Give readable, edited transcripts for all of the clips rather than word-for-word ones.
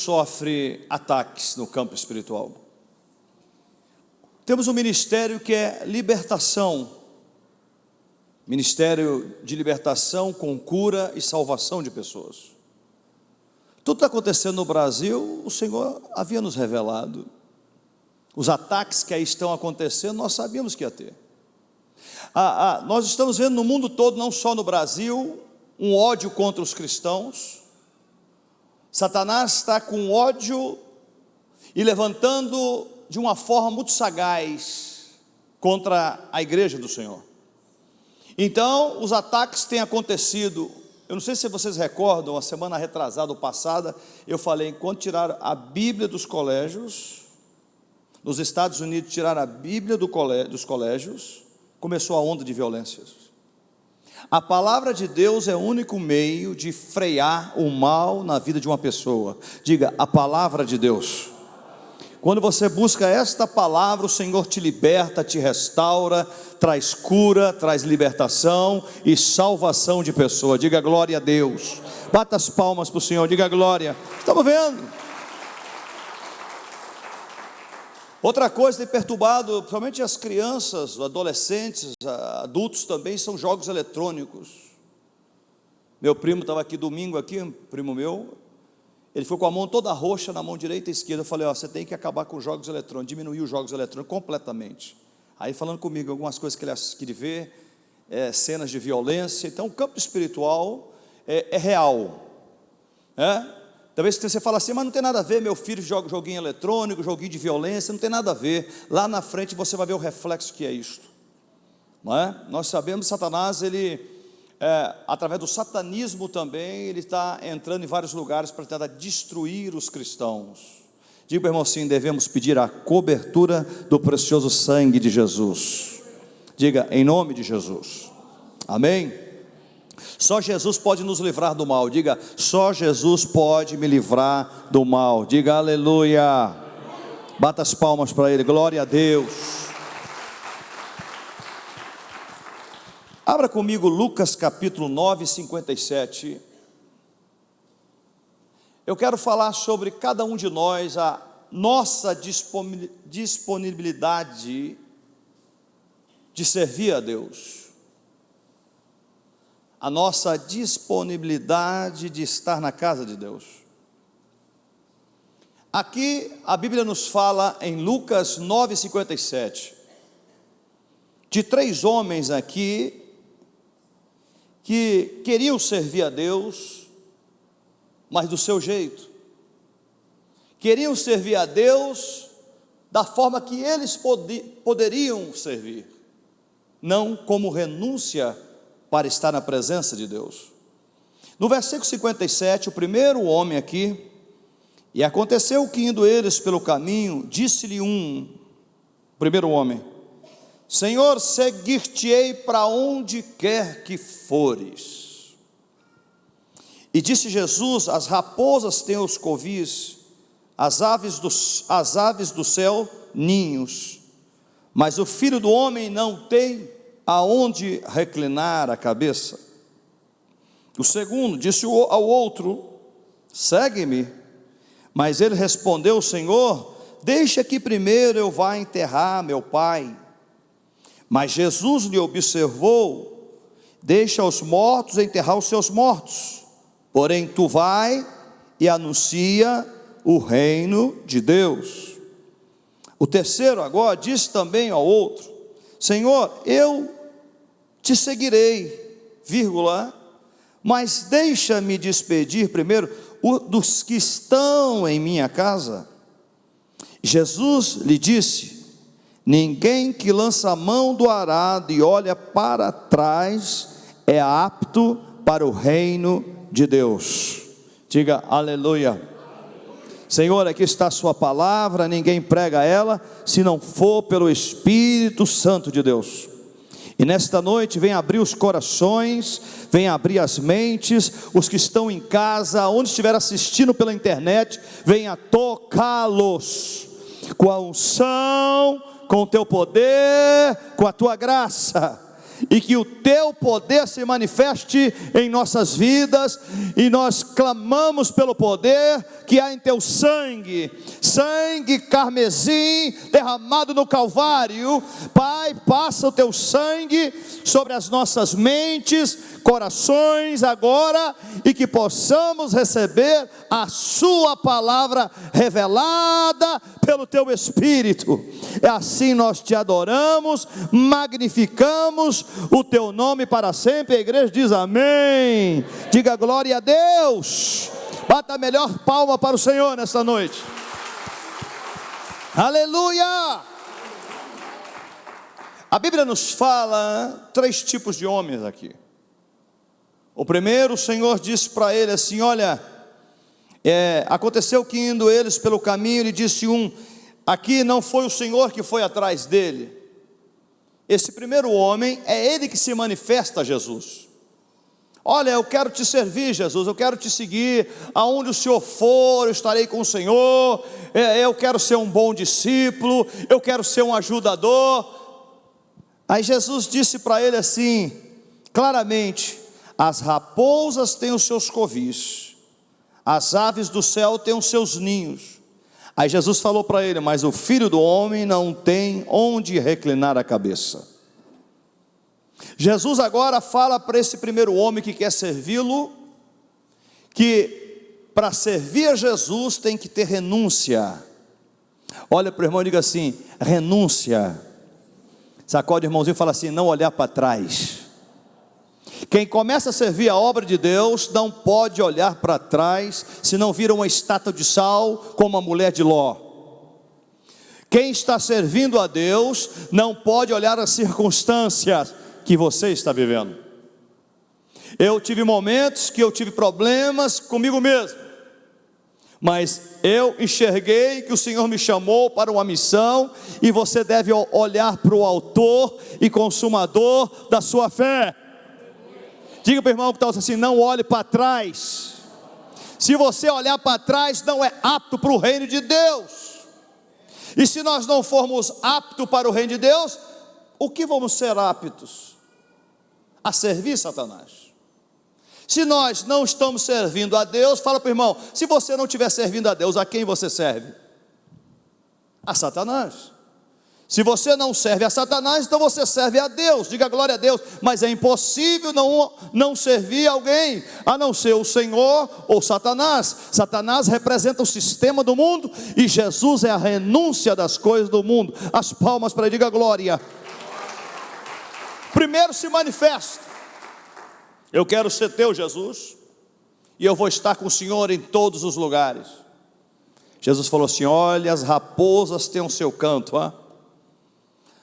sofre ataques no campo espiritual. Temos um ministério que é libertação, ministério de libertação com cura e salvação de pessoas. Tudo está acontecendo no Brasil, o Senhor havia nos revelado. Os ataques que aí estão acontecendo, nós sabíamos que ia ter. Nós estamos vendo no mundo todo, não só no Brasil, um ódio contra os cristãos. Satanás está com ódio e levantando de uma forma muito sagaz contra a igreja do Senhor. Então, os ataques têm acontecido. Eu não sei se vocês recordam, a semana retrasada ou passada, eu falei, quando tiraram a Bíblia dos colégios, nos Estados Unidos tiraram a Bíblia dos colégios, começou a onda de violências. A palavra de Deus é o único meio de frear o mal na vida de uma pessoa. Diga, a palavra de Deus. Quando você busca esta palavra, o Senhor te liberta, te restaura, traz cura, traz libertação e salvação de pessoa. Diga glória a Deus. Bata as palmas para o Senhor, diga glória. Estamos vendo? Outra coisa que tem perturbado, principalmente as crianças, adolescentes, adultos também, são jogos eletrônicos. Meu primo estava aqui domingo, primo meu, ele foi com a mão toda roxa na mão direita e esquerda. Eu falei, você tem que acabar com os jogos eletrônicos, diminuir os jogos eletrônicos completamente. Aí falando comigo algumas coisas que ele vê, cenas de violência. Então o campo espiritual é real, Talvez você fale assim, mas não tem nada a ver, meu filho joga joguinho eletrônico, joguinho de violência, não tem nada a ver. Lá na frente você vai ver o reflexo que é isto, não é? Nós sabemos que Satanás, através do satanismo também, ele está entrando em vários lugares para tentar destruir os cristãos. Diga para o irmão assim, devemos pedir a cobertura do precioso sangue de Jesus. Diga, em nome de Jesus, amém? Só Jesus pode nos livrar do mal. Diga, só Jesus pode me livrar do mal. Diga aleluia. Bata as palmas para Ele, glória a Deus. Abra comigo Lucas capítulo 9, 57. Eu quero falar sobre cada um de nós, a nossa disponibilidade de servir a Deus. A nossa disponibilidade de estar na casa de Deus. Aqui a Bíblia nos fala em Lucas 9:57 de 3 homens aqui que queriam servir a Deus, mas do seu jeito. Queriam servir a Deus da forma que eles poderiam servir, não como renúncia para estar na presença de Deus. No versículo 57, o primeiro homem aqui, e aconteceu que indo eles pelo caminho, disse-lhe primeiro homem, Senhor, seguir-te-ei para onde quer que fores. E disse Jesus, as raposas têm os covis, as aves do céu ninhos, mas o filho do homem não tem aonde reclinar a cabeça. O segundo disse ao outro, segue-me. Mas ele respondeu, Senhor, deixa que primeiro eu vá enterrar meu pai. Mas Jesus lhe observou, deixa os mortos enterrar os seus mortos, porém tu vai e anuncia o reino de Deus. O terceiro agora disse também ao outro, Senhor, eu te seguirei, mas deixa-me despedir primeiro dos que estão em minha casa. Jesus lhe disse, ninguém que lança a mão do arado e olha para trás é apto para o reino de Deus. Diga aleluia. Senhor, aqui está a sua palavra, ninguém prega ela, se não for pelo Espírito Santo de Deus. E nesta noite, vem abrir os corações, vem abrir as mentes, os que estão em casa, onde estiver assistindo pela internet, venha tocá-los, com a unção, com o teu poder, com a tua graça, e que o teu poder se manifeste em nossas vidas, e nós clamamos pelo poder que há em teu sangue, sangue carmesim derramado no Calvário. Pai, passa o teu sangue sobre as nossas mentes, corações agora, e que possamos receber a sua palavra revelada pelo teu Espírito. É assim nós te adoramos, magnificamos o teu nome para sempre. A igreja diz amém. Diga glória a Deus. Bata a melhor palma para o Senhor nesta noite. Aleluia. A Bíblia nos fala 3 tipos de homens aqui. O primeiro, o Senhor disse para ele assim: olha, aconteceu que indo eles pelo caminho, ele disse aqui não foi o Senhor que foi atrás dele. Esse primeiro homem, é ele que se manifesta a Jesus. Olha, eu quero te servir, Jesus, eu quero te seguir, aonde o Senhor for, eu estarei com o Senhor, eu quero ser um bom discípulo, eu quero ser um ajudador. Aí Jesus disse para ele assim, claramente: as raposas têm os seus covis, as aves do céu têm os seus ninhos. Aí Jesus falou para ele: mas o Filho do Homem não tem onde reclinar a cabeça. Jesus agora fala para esse primeiro homem que quer servi-lo, que para servir a Jesus tem que ter renúncia. Olha para o irmão e diga assim: renúncia. Sacode o irmãozinho e fala assim: não olhar para trás. Quem começa a servir a obra de Deus não pode olhar para trás, senão vira uma estátua de sal, como a mulher de Ló. Quem está servindo a Deus não pode olhar as circunstâncias que você está vivendo. Eu tive momentos que eu tive problemas comigo mesmo, mas eu enxerguei que o Senhor me chamou para uma missão, e você deve olhar para o autor e consumador da sua fé. Diga para o irmão que está assim: não olhe para trás. Se você olhar para trás, não é apto para o reino de Deus. E se nós não formos aptos para o reino de Deus, o que vamos ser aptos? A servir Satanás. Se nós não estamos servindo a Deus, fala para o irmão: se você não estiver servindo a Deus, a quem você serve? A Satanás. Se você não serve a Satanás, então você serve a Deus. Diga glória a Deus. Mas é impossível não servir alguém, a não ser o Senhor ou Satanás. Satanás representa o sistema do mundo, e Jesus é a renúncia das coisas do mundo. As palmas para ele, diga glória. Primeiro se manifesta: eu quero ser teu, Jesus, e eu vou estar com o Senhor em todos os lugares. Jesus falou assim: olha, as raposas têm o seu canto,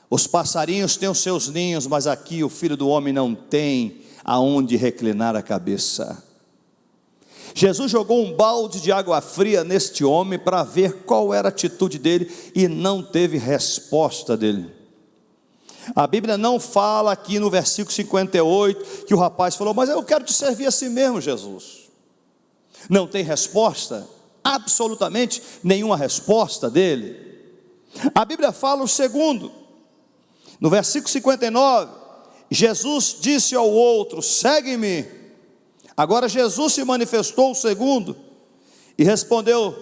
os passarinhos têm os seus ninhos, mas aqui o Filho do Homem não tem aonde reclinar a cabeça. Jesus jogou um balde de água fria neste homem para ver qual era a atitude dele, e não teve resposta dele. A Bíblia não fala aqui no versículo 58 que o rapaz falou: mas eu quero te servir assim mesmo, Jesus. Não tem resposta, absolutamente nenhuma resposta dele. A Bíblia fala o segundo, no versículo 59, Jesus disse ao outro: segue-me. Agora Jesus se manifestou o segundo, e respondeu,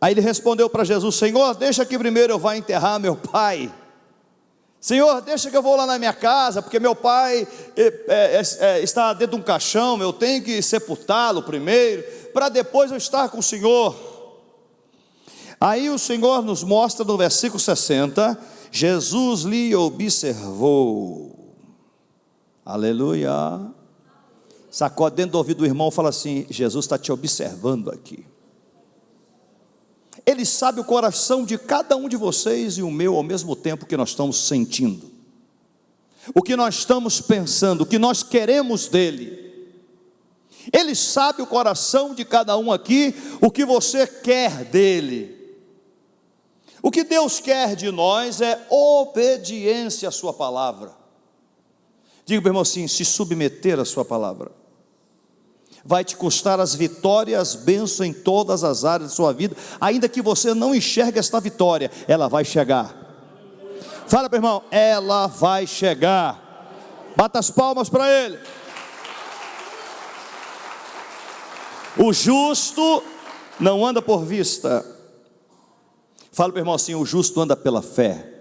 aí ele respondeu para Jesus: Senhor, deixa que primeiro eu vá enterrar meu pai. Senhor, deixa que eu vou lá na minha casa, porque meu pai está dentro de um caixão, eu tenho que sepultá-lo primeiro, para depois eu estar com o Senhor. Aí o Senhor nos mostra no versículo 60, Jesus lhe observou. Aleluia. Sacode dentro do ouvido do irmão e fala assim: Jesus está te observando aqui. Ele sabe o coração de cada um de vocês e o meu ao mesmo tempo que nós estamos sentindo, o que nós estamos pensando, o que nós queremos dele. Ele sabe o coração de cada um aqui, o que você quer dele. O que Deus quer de nós é obediência à sua palavra. Diga para o irmão assim: se submeter à sua palavra vai te custar as vitórias, bênção em todas as áreas da sua vida. Ainda que você não enxergue esta vitória, ela vai chegar. Fala para o irmão: ela vai chegar. Bata as palmas para Ele. O justo não anda por vista. Fala para o irmão assim: o justo anda pela fé.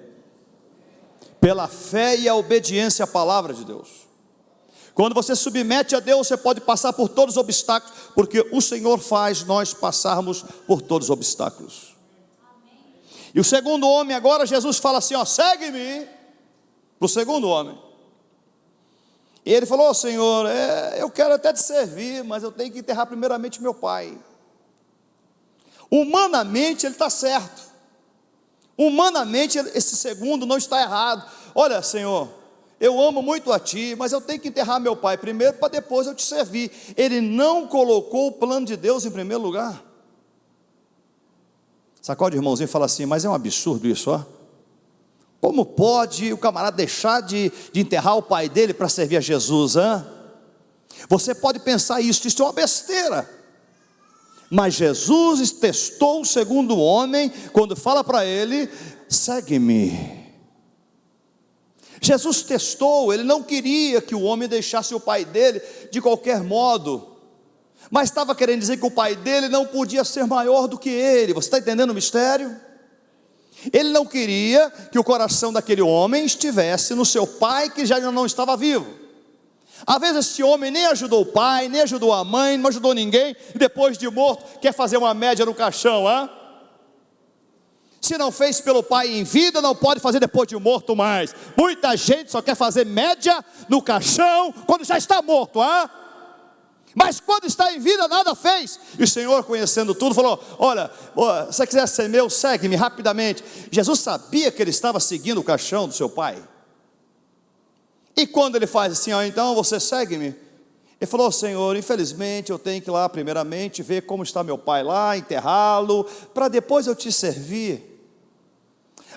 Pela fé e a obediência à palavra de Deus. Quando você submete a Deus, você pode passar por todos os obstáculos, porque o Senhor faz nós passarmos por todos os obstáculos. E o segundo homem, agora Jesus fala assim, ó, segue-me, para o segundo homem. E ele falou, Senhor, eu quero até te servir, mas eu tenho que enterrar primeiramente meu pai. Humanamente ele está certo. Humanamente esse segundo não está errado. Olha, Senhor, eu amo muito a Ti, mas eu tenho que enterrar meu pai primeiro, para depois eu te servir. Ele não colocou o plano de Deus em primeiro lugar. Sacode o irmãozinho e fala assim, mas é um absurdo isso, ó. Como pode o camarada deixar de enterrar o pai dele para servir a Jesus, hein? Você pode pensar isso é uma besteira. Mas Jesus testou o segundo homem, quando fala para ele, segue-me. Jesus testou, ele não queria que o homem deixasse o pai dele de qualquer modo, mas estava querendo dizer que o pai dele não podia ser maior do que ele. Você está entendendo o mistério? Ele não queria que o coração daquele homem estivesse no seu pai, que já não estava vivo. Às vezes esse homem nem ajudou o pai, nem ajudou a mãe, não ajudou ninguém, e depois de morto quer fazer uma média no caixão, hein? Se não fez pelo pai em vida, não pode fazer depois de morto mais. Muita gente só quer fazer média no caixão quando já está morto, hein? Mas quando está em vida nada fez. E o Senhor, conhecendo tudo, falou, olha, se você quiser ser meu, segue-me rapidamente. Jesus sabia que ele estava seguindo o caixão do seu pai. E quando ele faz assim, ó, então você segue-me. Ele falou, Senhor, infelizmente eu tenho que ir lá primeiramente ver como está meu pai lá, enterrá-lo, para depois eu te servir.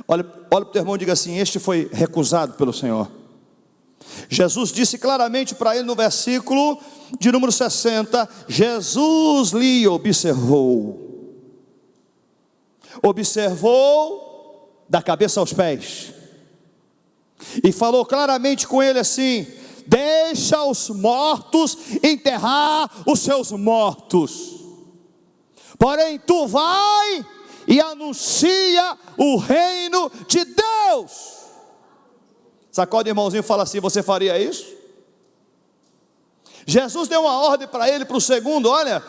Olha para o teu irmão e diga assim, este foi recusado pelo Senhor. Jesus disse claramente para ele no versículo de número 60, Jesus lhe observou da cabeça aos pés, e falou claramente com ele assim, deixa os mortos enterrar os seus mortos, porém tu vai e anuncia o reino de Deus. Sacode, irmãozinho, fala assim, você faria isso? Jesus deu uma ordem para ele, para o segundo, olha,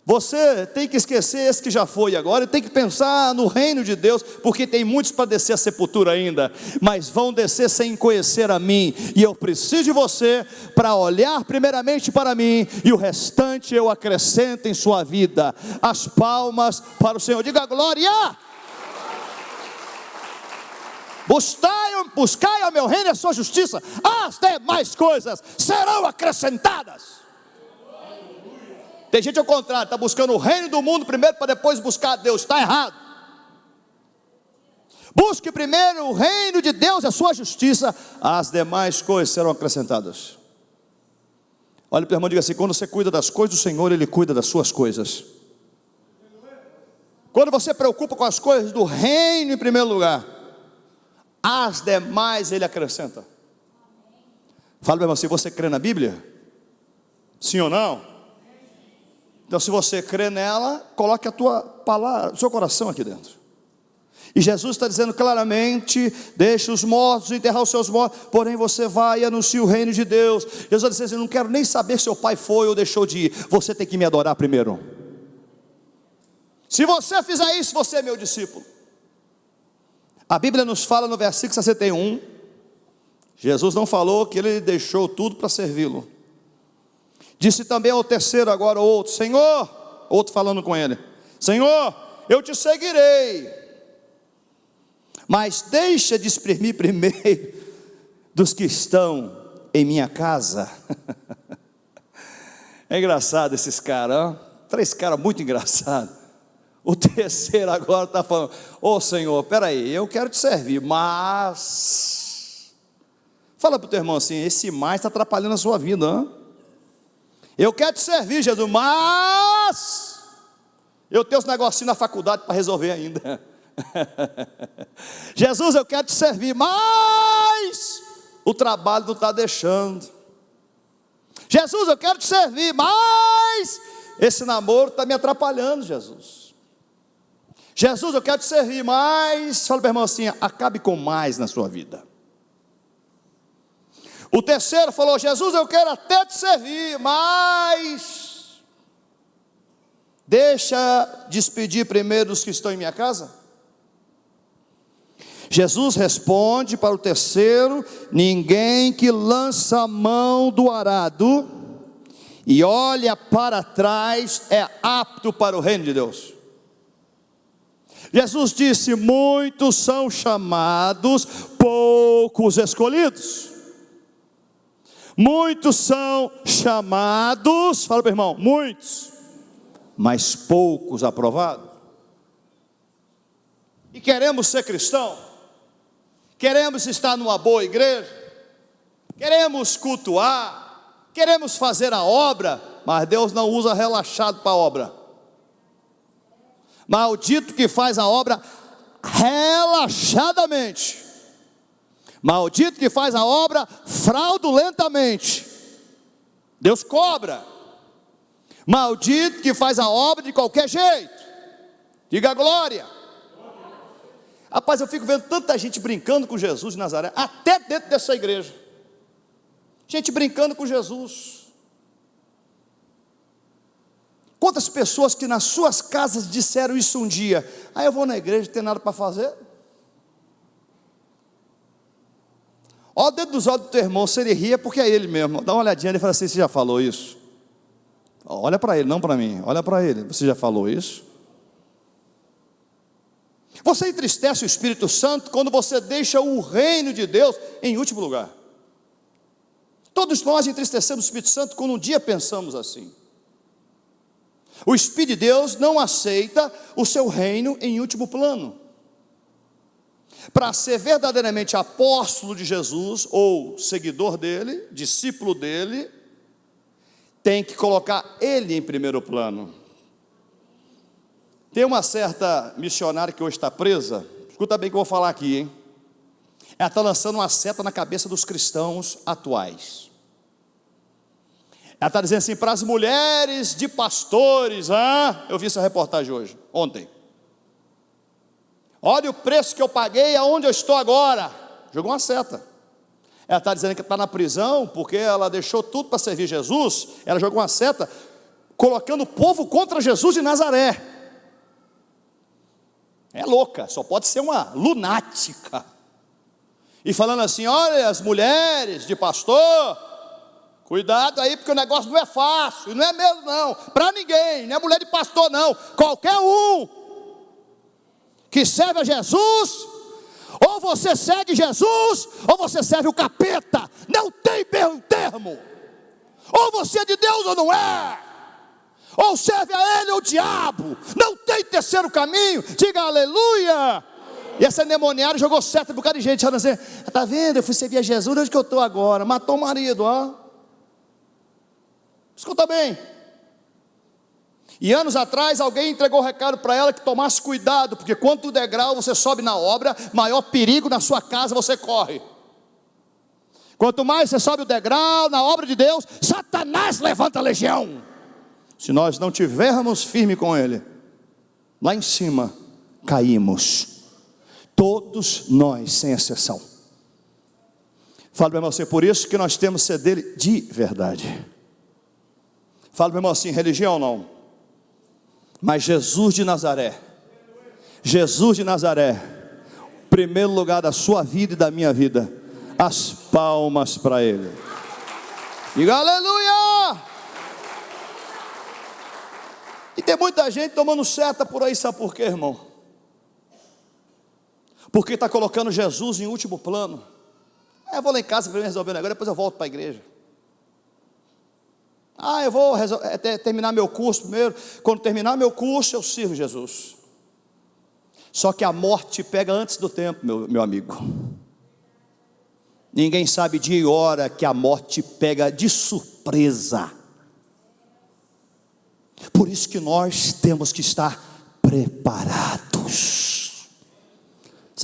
você tem que esquecer esse que já foi agora, e tem que pensar no reino de Deus, porque tem muitos para descer a sepultura ainda, mas vão descer sem conhecer a mim, e eu preciso de você, para olhar primeiramente para mim, e o restante eu acrescento em sua vida. As palmas para o Senhor, diga glória! Buscai ao meu reino e a sua justiça, as demais coisas serão acrescentadas. Tem gente ao contrário, está buscando o reino do mundo primeiro, para depois buscar a Deus. Está errado. Busque primeiro o reino de Deus e a sua justiça, as demais coisas serão acrescentadas. Olha para o irmão e diga assim, quando você cuida das coisas do Senhor, Ele cuida das suas coisas. Quando você preocupa com as coisas do reino em primeiro lugar, as demais Ele acrescenta. Fala para você, você crê na Bíblia? Sim ou não? Então se você crê nela, coloque a tua palavra, o seu coração aqui dentro. E Jesus está dizendo claramente, deixa os mortos enterrar os seus mortos, porém você vai e anuncia o reino de Deus. Jesus está dizendo assim, não quero nem saber se seu pai foi ou deixou de ir, você tem que me adorar primeiro. Se você fizer isso, você é meu discípulo. A Bíblia nos fala no versículo 61, Jesus não falou que ele deixou tudo para servi-lo. Disse também ao terceiro, agora outro, Senhor, outro falando com ele, Senhor, eu te seguirei, mas deixa de exprimir primeiro dos que estão em minha casa. É engraçado esses caras, ó? 3 caras muito engraçados. O terceiro agora está falando, ô Senhor, peraí, eu quero te servir, mas, fala para o teu irmão assim, esse mais está atrapalhando a sua vida, hein? Eu quero te servir, Jesus, mas eu tenho uns negocinhos na faculdade para resolver ainda. Jesus, eu quero te servir, mas o trabalho não está deixando. Jesus, eu quero te servir, mas esse namoro está me atrapalhando, Jesus. Jesus, eu quero te servir, mas, fala para o irmão assim, acabe com mais na sua vida. O terceiro falou, Jesus, eu quero até te servir, mas deixa despedir primeiro os que estão em minha casa. Jesus responde para o terceiro, ninguém que lança a mão do arado e olha para trás é apto para o reino de Deus. Jesus disse, muitos são chamados, poucos escolhidos. Muitos são chamados, fala para o irmão, muitos, mas poucos aprovados. E queremos ser cristão, queremos estar numa boa igreja, queremos cultuar, queremos fazer a obra, mas Deus não usa relaxado para a obra. Maldito que faz a obra relaxadamente. Maldito que faz a obra fraudulentamente. Deus cobra. Maldito que faz a obra de qualquer jeito. Diga glória. Rapaz, eu fico vendo tanta gente brincando com Jesus de Nazaré, até dentro dessa igreja. Gente brincando com Jesus. Quantas pessoas que nas suas casas disseram isso um dia? Eu vou na igreja, não tem nada para fazer. Olha o dedo dos olhos do teu irmão, se ele ria, porque é ele mesmo. Dá uma olhadinha, ele fala assim, você já falou isso? Olha para ele, não para mim, olha para ele, você já falou isso? Você entristece o Espírito Santo quando você deixa o reino de Deus em último lugar. Todos nós entristecemos o Espírito Santo quando um dia pensamos assim. O Espírito de Deus não aceita o seu reino em último plano. Para ser verdadeiramente apóstolo de Jesus, ou seguidor dele, discípulo dele, tem que colocar ele em primeiro plano. Tem uma certa missionária que hoje está presa, escuta bem o que eu vou falar aqui, hein? Ela está lançando uma seta na cabeça dos cristãos atuais. Ela está dizendo assim, para as mulheres de pastores, eu vi essa reportagem hoje, ontem. Olha o preço que eu paguei, aonde eu estou agora. Jogou uma seta. Ela está dizendo que está na prisão, porque ela deixou tudo para servir Jesus. Ela jogou uma seta, colocando o povo contra Jesus de Nazaré. É louca, só pode ser uma lunática. E falando assim, olha as mulheres de pastor, cuidado aí, porque o negócio não é fácil, não é mesmo não, para ninguém, não é mulher de pastor não, qualquer um que serve a Jesus, ou você segue Jesus, ou você serve o capeta, não tem meio termo, ou você é de Deus ou não é, ou serve a ele ou o diabo, não tem terceiro caminho, diga aleluia. E essa endemoniada jogou seta um bocado de gente, falando assim, está vendo, eu fui servir a Jesus, onde que eu estou agora, matou o marido, escuta bem. E anos atrás alguém entregou o recado para ela que tomasse cuidado, porque quanto degrau você sobe na obra, maior perigo na sua casa você corre. Quanto mais você sobe o degrau na obra de Deus, Satanás levanta a legião. Se nós não tivermos firme com ele, lá em cima caímos, todos nós sem exceção. Fala para o irmão assim, por isso que nós temos que ser dele de verdade. Fala para o irmão assim, religião não, mas Jesus de Nazaré, primeiro lugar da sua vida e da minha vida, as palmas para ele, diga aleluia. E tem muita gente tomando seta por aí, sabe por quê, irmão? Porque está colocando Jesus em último plano. Eu vou lá em casa primeiro resolver o negócio, depois eu volto para a igreja. Eu vou terminar meu curso primeiro. Quando terminar meu curso, eu sirvo Jesus. Só que a morte pega antes do tempo, meu amigo. Ninguém sabe dia e hora que a morte pega de surpresa. Por isso que nós temos que estar preparados.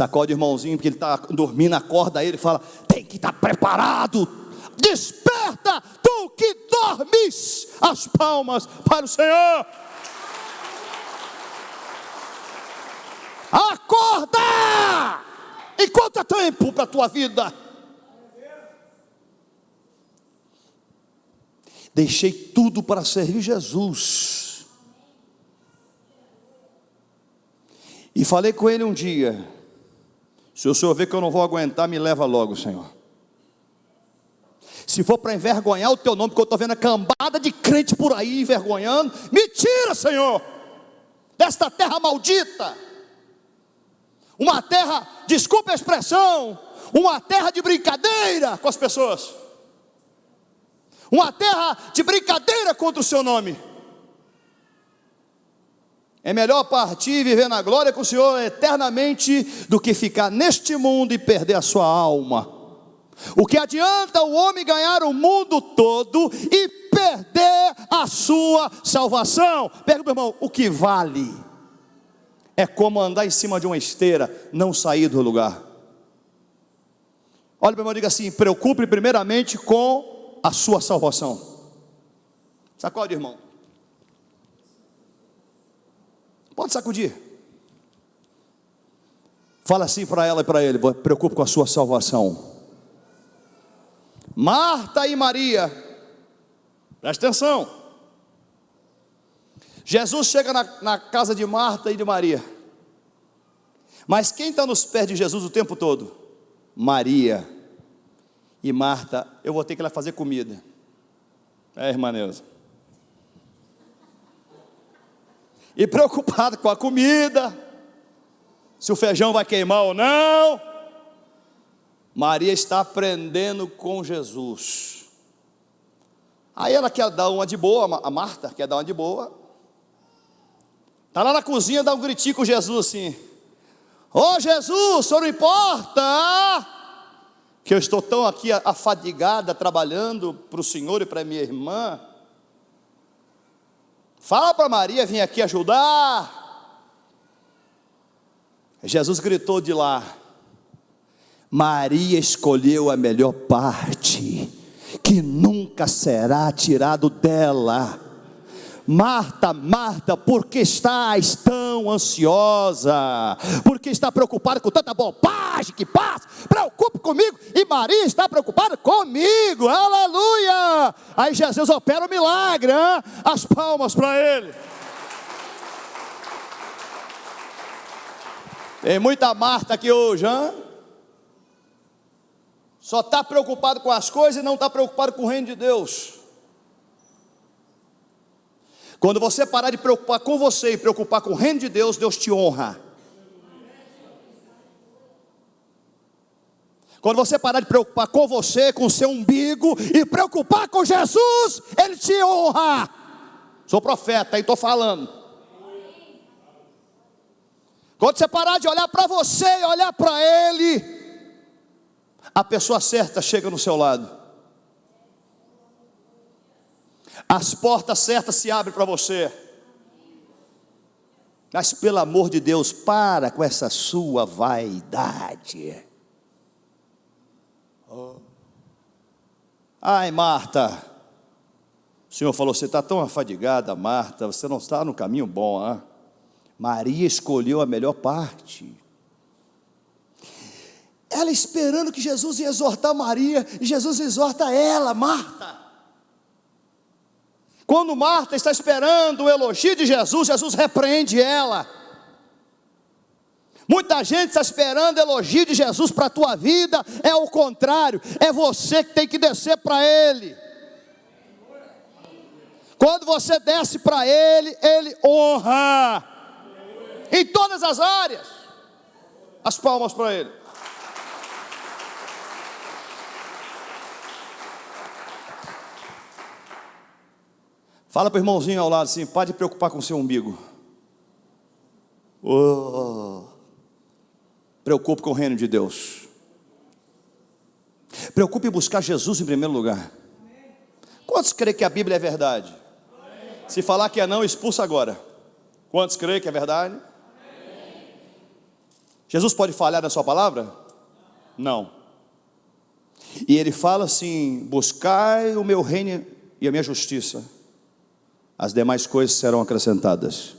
Sacode o irmãozinho, porque ele está dormindo, acorda ele e fala: tem que estar preparado. Desperta, tu que dormes. As palmas para o Senhor. Acorda! Enquanto é tempo para a tua vida. Deixei tudo para servir Jesus. E falei com ele um dia: se o Senhor ver que eu não vou aguentar, me leva logo, Senhor. Se for para envergonhar o teu nome, porque eu estou vendo a cambada de crente por aí envergonhando, me tira, Senhor, desta terra maldita. Uma terra, desculpa a expressão, uma terra de brincadeira com as pessoas. Uma terra de brincadeira contra o seu nome. É melhor partir e viver na glória com o Senhor eternamente do que ficar neste mundo e perder a sua alma. O que adianta o homem ganhar o mundo todo e perder a sua salvação? Pergunta, irmão, o que vale? É como andar em cima de uma esteira, não sair do lugar. Olha para o irmão e diga assim: preocupe primeiramente com a sua salvação. Sacode, irmão. Pode sacudir. Fala assim para ela e para ele: preocupe com a sua salvação. Marta e Maria, presta atenção. Jesus chega na casa de Marta e de Maria. Mas quem está nos pés de Jesus o tempo todo? Maria. E Marta: eu vou ter que ir lá fazer comida. Irmã Neuza. E preocupado com a comida, se o feijão vai queimar ou não. Maria está aprendendo com Jesus. Aí ela quer dar uma de boa, a Marta quer dar uma de boa. Está lá na cozinha, dá um gritinho com Jesus assim: ô Jesus, o senhor não importa que eu estou tão aqui afadigada trabalhando para o Senhor e para minha irmã? Fala para Maria vir aqui ajudar. Jesus gritou de lá: Maria escolheu a melhor parte, que nunca será tirado dela. Marta, Marta, por que estás tão ansiosa? Por que está preocupada com tanta bobagem que passa? Preocupe comigo. E Maria está preocupada comigo. Aleluia! Aí Jesus opera o milagre, hein? As palmas para ele. Tem muita Marta aqui hoje, hein? Só está preocupado com as coisas e não está preocupado com o reino de Deus. Quando você parar de preocupar com você e preocupar com o reino de Deus, Deus te honra. Quando você parar de preocupar com você, com o seu umbigo, e preocupar com Jesus, Ele te honra. Sou profeta e estou falando. Quando você parar de olhar para você e olhar para Ele, a pessoa certa chega no seu lado. As portas certas se abrem para você. Mas pelo amor de Deus, para com essa sua vaidade. Ai, Marta, o Senhor falou: você está tão afadigada, Marta, você não está no caminho bom, hein? Maria escolheu a melhor parte. Ela esperando que Jesus ia exortar Maria, e Jesus exorta ela: Marta. Quando Marta está esperando o elogio de Jesus, Jesus repreende ela. Muita gente está esperando elogio de Jesus para a tua vida, é o contrário, é você que tem que descer para Ele. Quando você desce para Ele, Ele honra, em todas as áreas. As palmas para Ele. Fala para o irmãozinho ao lado assim: pode preocupar com o seu umbigo. Preocupe com o reino de Deus. Preocupe em buscar Jesus em primeiro lugar. Quantos creem que a Bíblia é verdade? Se falar que é não, expulsa agora. Quantos creem que é verdade? Jesus pode falhar na sua palavra? Não. E ele fala assim: buscai o meu reino e a minha justiça, as demais coisas serão acrescentadas.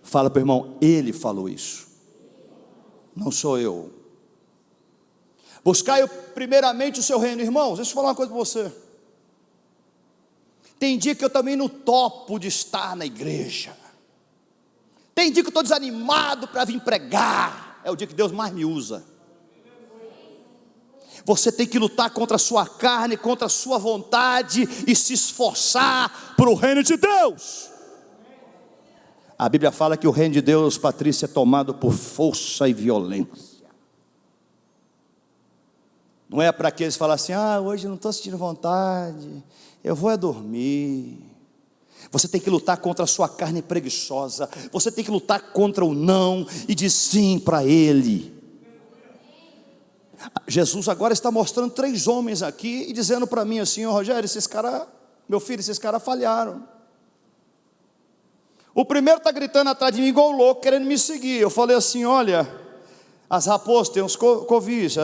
Fala para o irmão, ele falou isso, não sou eu. Buscai primeiramente o seu reino. Irmãos, deixa eu falar uma coisa para você. Tem dia que eu também não topo de estar na igreja. Tem dia que eu estou desanimado para vir pregar. É o dia que Deus mais me usa. Você tem que lutar contra a sua carne, contra a sua vontade e se esforçar para o reino de Deus. A Bíblia fala que o reino de Deus, Patrícia, é tomado por força e violência. Não é para aqueles que falam assim: hoje eu não estou sentindo vontade, eu vou dormir. Você tem que lutar contra a sua carne preguiçosa. Você tem que lutar contra o não e dizer sim para Ele. Jesus agora está mostrando 3 homens aqui e dizendo para mim assim: Rogério, esses caras, meu filho, esses caras falharam. O primeiro está gritando atrás de mim igual louco, querendo me seguir. Eu falei assim: olha, as raposas têm os covis,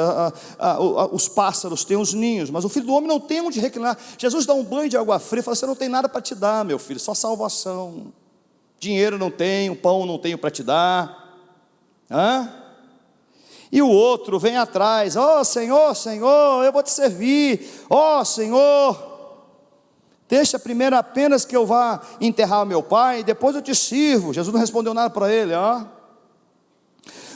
os pássaros têm os ninhos, mas o filho do homem não tem onde reclinar. Jesus dá um banho de água fria e fala: você não tem nada para te dar, meu filho, só salvação. Dinheiro não tenho, pão não tenho para te dar. E o outro vem atrás: Senhor, Senhor, eu vou te servir. Senhor, deixa primeiro apenas que eu vá enterrar meu pai, depois eu te sirvo. Jesus não respondeu nada para ele.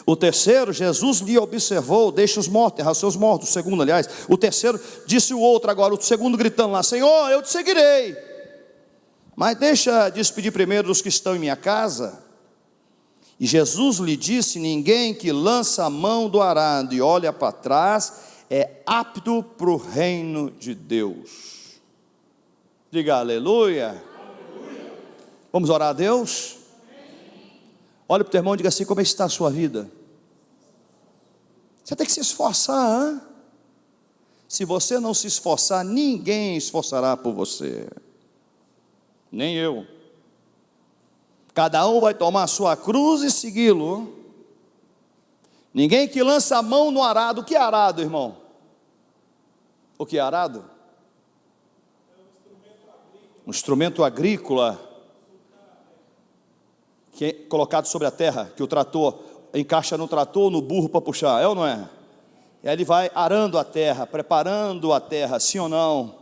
O terceiro, Jesus lhe observou: deixa os mortos, enterrar os seus mortos. O segundo, aliás, o terceiro, disse o outro agora, o segundo gritando lá: Senhor, eu te seguirei, mas deixa despedir primeiro dos que estão em minha casa. E Jesus lhe disse: ninguém que lança a mão do arado e olha para trás é apto para o reino de Deus. Diga aleluia. Aleluia. Vamos orar a Deus? Olha para o teu irmão e diga assim: como está a sua vida? Você tem que se esforçar. Se você não se esforçar, ninguém esforçará por você, nem eu. Cada um vai tomar a sua cruz e segui-lo. Ninguém que lança a mão no arado. O que é arado, irmão? O que é arado? Um instrumento agrícola que é colocado sobre a terra, que o trator encaixa no trator, no burro para puxar, é ou não é? E aí ele vai arando a terra, preparando a terra, sim ou não?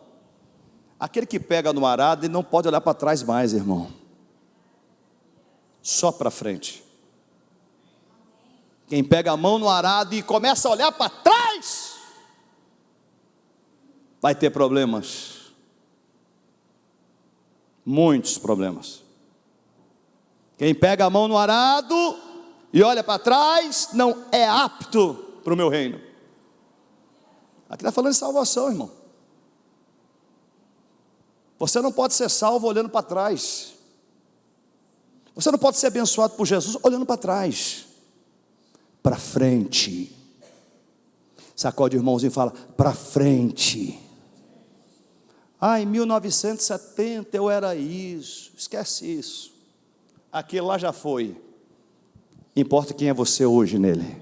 Aquele que pega no arado, ele não pode olhar para trás mais, irmão. Só para frente. Quem pega a mão no arado e começa a olhar para trás, vai ter problemas. Muitos problemas. Quem pega a mão no arado e olha para trás, não é apto para o meu reino. Aqui está falando de salvação, irmão. Você não pode ser salvo olhando para trás. Você não pode ser abençoado por Jesus olhando para trás. Para frente. Sacode o irmãozinho e fala: para frente. Em 1970 eu era isso. Esquece isso. Aquele lá já foi. Importa quem é você hoje nele.